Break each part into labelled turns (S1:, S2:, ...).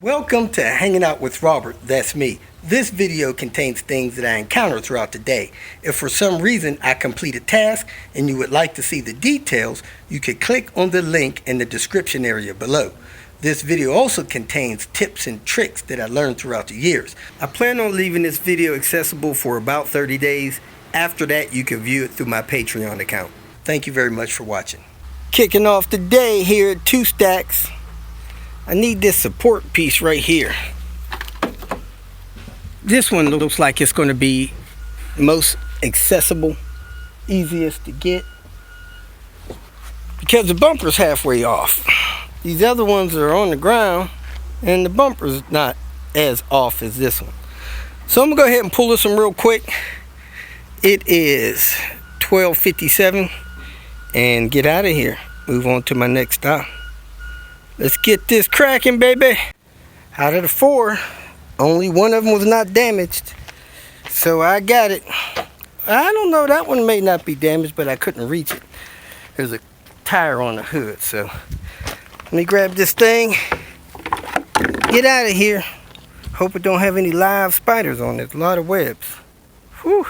S1: Welcome to Hanging Out with Robert, that's me. This video contains things that I encounter throughout the day. If for some reason I complete a task and you would like to see the details, you can click on the link in the description area below. This video also contains tips and tricks that I learned throughout the years. I plan on leaving this video accessible for about 30 days. After that, you can view it through my Patreon account. Thank you very much for watching. Kicking off the day here at 2 Stacks. I need this support piece right here. This one looks like it's going to be most accessible, easiest to get, because the bumper's halfway off. These other ones are on the ground and the bumper's not as off as this one. So I'm going to go ahead and pull this one real quick. It is 12:57 and get out of here. Move on to my next stop. Let's get this cracking, baby. Out of the 4, only one of them was not damaged. So I got it. I don't know, that one may not be damaged, but I couldn't reach it. There's a tire on the hood, so let me grab this thing. Get out of here. Hope it don't have any live spiders on it. A lot of webs. Whew.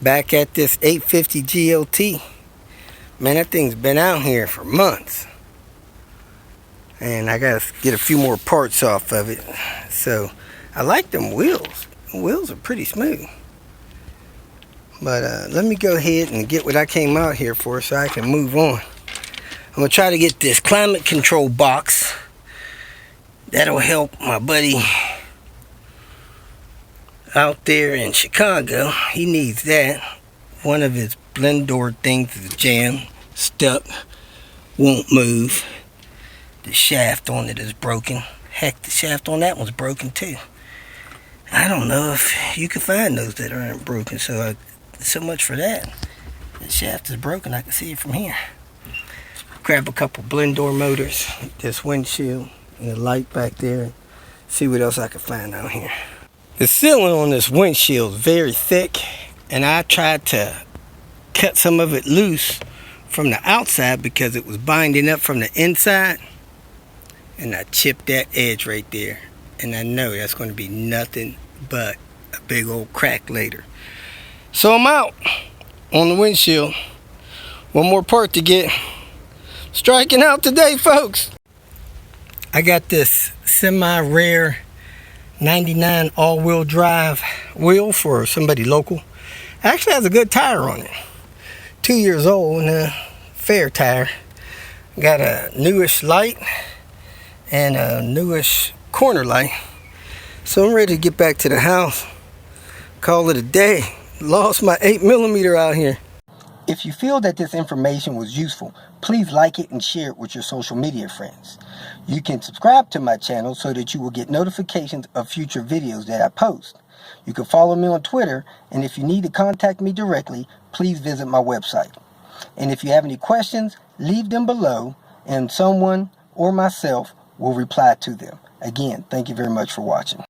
S1: Back at this 850 GLT. Man, that thing's been out here for months. And I gotta get a few more parts off of it. So I like them wheels. The wheels are pretty smooth. But let me go ahead and get what I came out here for so I can move on. I'm gonna try to get this climate control box. That'll help my buddy out there in Chicago. He needs that. One of his blend door things is jammed, stuck, won't move. The shaft on it is broken. Heck, the shaft on that one's broken too. I don't know if you can find those that aren't broken, so much for that. The shaft is broken, I can see it from here. Grab a couple blend door motors, this windshield, and the light back there. See what else I can find out here. The sealing on this windshield is very thick, and I tried to cut some of it loose from the outside because it was binding up from the inside. And I chipped that edge right there. And I know that's going to be nothing but a big old crack later. So I'm out on the windshield. One more part to get. Striking out today, folks. I got this semi-rare 99 all-wheel drive wheel for somebody local. Actually has a good tire on it. 2 years old and a fair tire. Got a newish light and a newish corner light. So I'm ready to get back to the house. Call it a day. Lost my 8mm out here. If you feel that this information was useful, please like it and share it with your social media friends. You can subscribe to my channel so that you will get notifications of future videos that I post. You can follow me on Twitter, and if you need to contact me directly, please visit my website. And if you have any questions, leave them below and someone or myself will reply to them. Again, thank you very much for watching.